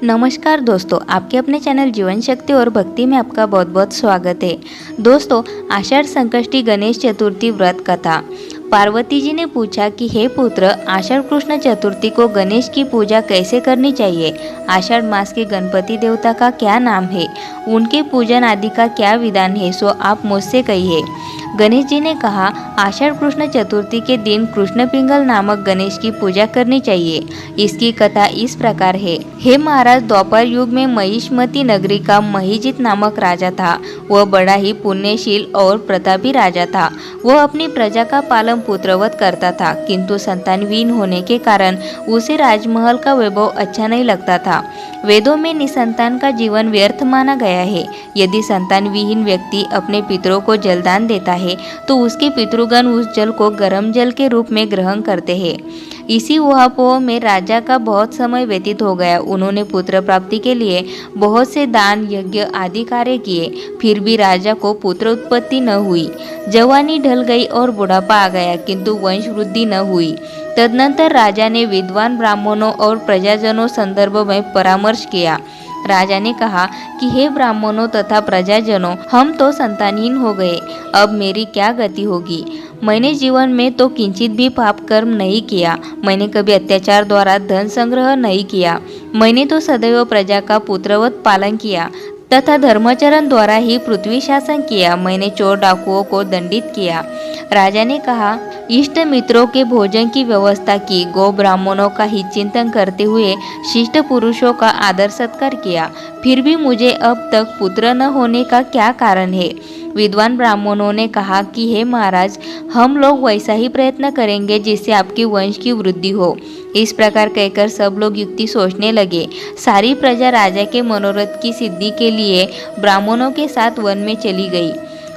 नमस्कार दोस्तों, आपके अपने चैनल जीवन शक्ति और भक्ति में आपका बहुत बहुत स्वागत है। दोस्तों, आषाढ़ संकष्टी गणेश चतुर्थी व्रत कथा। पार्वती जी ने पूछा कि हे पुत्र, आषाढ़ कृष्ण चतुर्थी को गणेश की पूजा कैसे करनी चाहिए? आषाढ़ मास के गणपति देवता का क्या नाम है? उनके पूजन आदि का क्या विधान है? सो आप मुझसे कहिए। गणेश जी ने कहा, आषाढ़ कृष्ण चतुर्थी के दिन कृष्ण पिंगल नामक गणेश की पूजा करनी चाहिए। इसकी कथा इस प्रकार है। हे महाराज, द्वापर युग में महिष्मती नगरी का महिजित नामक राजा था। वह बड़ा ही पुण्यशील और प्रतापी राजा था। वह अपनी प्रजा का पालन पुत्रवत करता था, किंतु संतानविहीन होने के कारण उसे राजमहल का वैभव अच्छा नहीं लगता था। वेदों में निसंतान का जीवन व्यर्थ माना गया है। यदि संतान विहीन व्यक्ति अपने पितरों को जलदान देता है तो उसके पितृगण उस जल को गर्म जल के रूप में ग्रहण करते हैं। इसी ऊहापोह में राजा का बहुत समय व्यतीत हो गया। उन्होंने पुत्र प्राप्ति के लिए बहुत से दान यज्ञ आदि कार्य किए, फिर भी राजा को पुत्र उत्पत्ति न हुई। जवानी ढल गई और बुढ़ापा आ गया, किंतु वंश वृद्धि न हुई। तदनंतर राजा ने विद्वान ब्राह्मणों और प्रजाजनों संदर्भ में परामर्श किया। राजा ने कहा कि हे ब्राह्मणों तथा प्रजाजनों, हम तो संतानहीन हो गए, अब मेरी क्या गति होगी? मैंने जीवन में तो किंचित भी पाप कर्म नहीं किया। मैंने कभी अत्याचार द्वारा धन संग्रह नहीं किया। मैंने तो सदैव प्रजा का पुत्रवत पालन किया तथा धर्माचरण द्वारा ही पृथ्वी शासन किया। मैंने चोर डाकुओं को दंडित किया। राजा ने कहा, इष्ट मित्रों के भोजन की व्यवस्था की, गौ ब्राह्मणों का हित चिंतन करते हुए शिष्ट पुरुषों का आदर सत्कार किया, फिर भी मुझे अब तक पुत्र न होने का क्या कारण है? विद्वान ब्राह्मणों ने कहा कि हे महाराज, हम लोग वैसा ही प्रयत्न करेंगे जिससे आपकी वंश की वृद्धि हो। इस प्रकार कहकर सब लोग युक्ति सोचने लगे। सारी प्रजा राजा के मनोरथ की सिद्धि के लिए ब्राह्मणों के साथ वन में चली गई।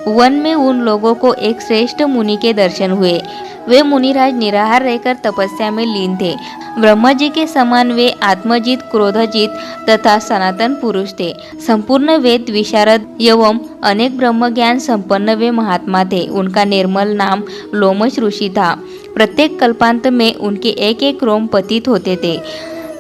वन में उन लोगों को एक श्रेष्ठ मुनि के दर्शन हुए। वे मुनिराज निराहार रहकर तपस्या में लीन थे। ब्रह्मा जी के समान वे आत्मजित, क्रोधजित तथा सनातन पुरुष थे। संपूर्ण वेद विशारद एवं अनेक ब्रह्म ज्ञान संपन्न वे महात्मा थे। उनका निर्मल नाम लोमश ऋषि था। प्रत्येक कल्पांत में उनके एक एक रोम पतित होते थे,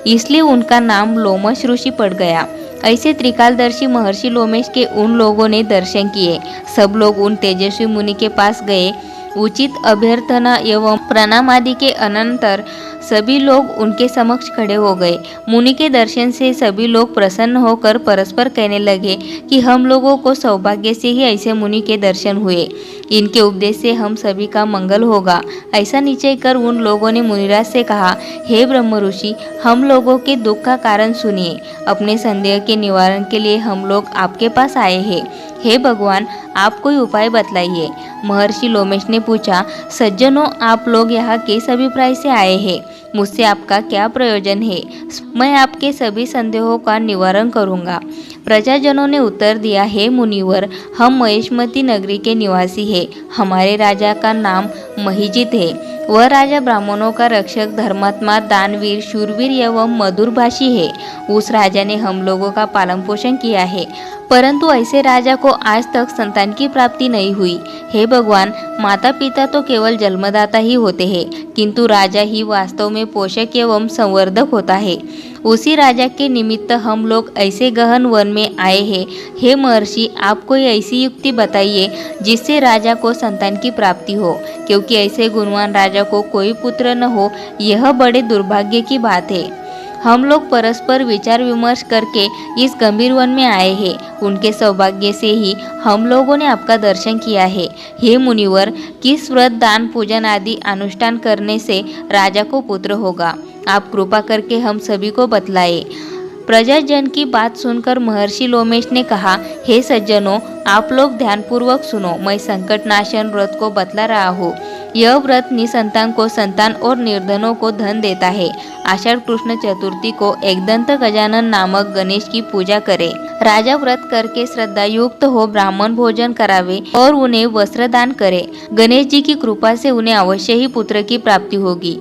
इसलिए उनका नाम लोमश ऋषि पड़ गया। ऐसे त्रिकालदर्शी महर्षि लोमेश के उन लोगों ने दर्शन किए। सब लोग उन तेजस्वी मुनि के पास गए। उचित अभ्यर्थना एवं प्रणाम आदि के अनंतर सभी लोग उनके समक्ष खड़े हो गए। मुनि के दर्शन से सभी लोग प्रसन्न होकर परस्पर कहने लगे कि हम लोगों को सौभाग्य से ही ऐसे मुनि के दर्शन हुए। इनके उपदेश से हम सभी का मंगल होगा। ऐसा निश्चय कर उन लोगों ने मुनिराज से कहा, हे ब्रह्म ऋषि, हम लोगों के दुख का कारण सुनिए। अपने संदेह के निवारण के लिए हम लोग आपके पास आए हैं। हे भगवान, आप कोई उपाय बतलाइए। महर्षि लोमेश ने पूछा, सज्जनों, आप लोग यहाँ किस अभिप्राय से आए हैं? मुझसे आपका क्या प्रयोजन है? मैं आपके सभी संदेहों का निवारण करूँगा। प्रजाजनों ने उत्तर दिया, हे मुनिवर, हम महिष्मती नगरी के निवासी हैं। हमारे राजा का नाम महिजित है। वह राजा ब्राह्मणों का रक्षक, धर्मात्मा, दानवीर, शूरवीर एवं मधुरभाषी है। उस राजा ने हम लोगों का पालन पोषण किया है, परंतु ऐसे राजा को आज तक संतान की प्राप्ति नहीं हुई। हे भगवान, माता पिता तो केवल जन्मदाता ही होते हैं, किंतु राजा ही वास्तव में पोषक एवं संवर्धक होता है। उसी राजा के निमित्त हम लोग ऐसे गहन वन में आए हैं। हे महर्षि, आप कोई ऐसी युक्ति बताइए जिससे राजा को संतान की प्राप्ति हो, क्योंकि ऐसे गुणवान राजा को कोई पुत्र न हो, यह बड़े दुर्भाग्य की बात है। हम लोग परस्पर विचार विमर्श करके इस गंभीर वन में आए हैं। उनके सौभाग्य से ही हम लोगों ने आपका दर्शन किया है। हे मुनिवर, किस व्रत, दान, पूजन आदि अनुष्ठान करने से राजा को पुत्र होगा? आप कृपा करके हम सभी को बतलाए। प्रजाजन की बात सुनकर महर्षि लोमेश ने कहा, हे सज्जनों, आप लोग ध्यानपूर्वक सुनो। मैं संकट नाशन व्रत को बतला रहा हूँ। यह व्रत निसंतान को संतान और निर्धनों को धन देता है। आषाढ़ कृष्ण चतुर्थी को एकदंत गजानन नामक गणेश की पूजा करे। राजा व्रत करके श्रद्धा युक्त हो ब्राह्मण भोजन करावे और उन्हें वस्त्र दान करे। गणेश जी की कृपा से उन्हें अवश्य ही पुत्र की प्राप्ति होगी।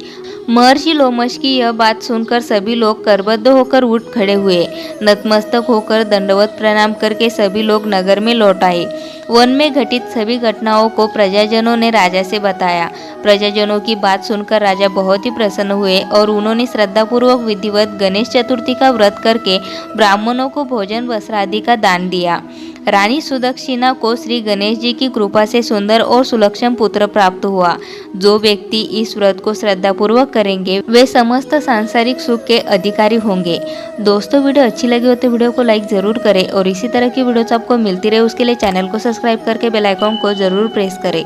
महर्षि लोमश की यह बात सुनकर सभी लोग करबद्ध होकर उठ खड़े हुए। नतमस्तक होकर दंडवत प्रणाम करके सभी लोग नगर में लौट आए। वन में घटित सभी घटनाओं को प्रजाजनों ने राजा से बताया। प्रजाजनों की बात सुनकर राजा बहुत ही प्रसन्न हुए और उन्होंने श्रद्धापूर्वक विधिवत गणेश चतुर्थी का व्रत करके ब्राह्मणों को भोजन वस्त्र आदि का दान दिया। रानी सुदक्षिणा को श्री गणेश जी की कृपा से सुंदर और सुलक्षण पुत्र प्राप्त हुआ। जो व्यक्ति इस व्रत को श्रद्धापूर्वक करेंगे वे समस्त सांसारिक सुख के अधिकारी होंगे। दोस्तों, वीडियो अच्छी लगी हो तो वीडियो को लाइक जरूर करें और इसी तरह की वीडियोस आपको मिलती रहे उसके लिए चैनल को सब्सक्राइब करके बेल आइकॉन को जरूर प्रेस करें।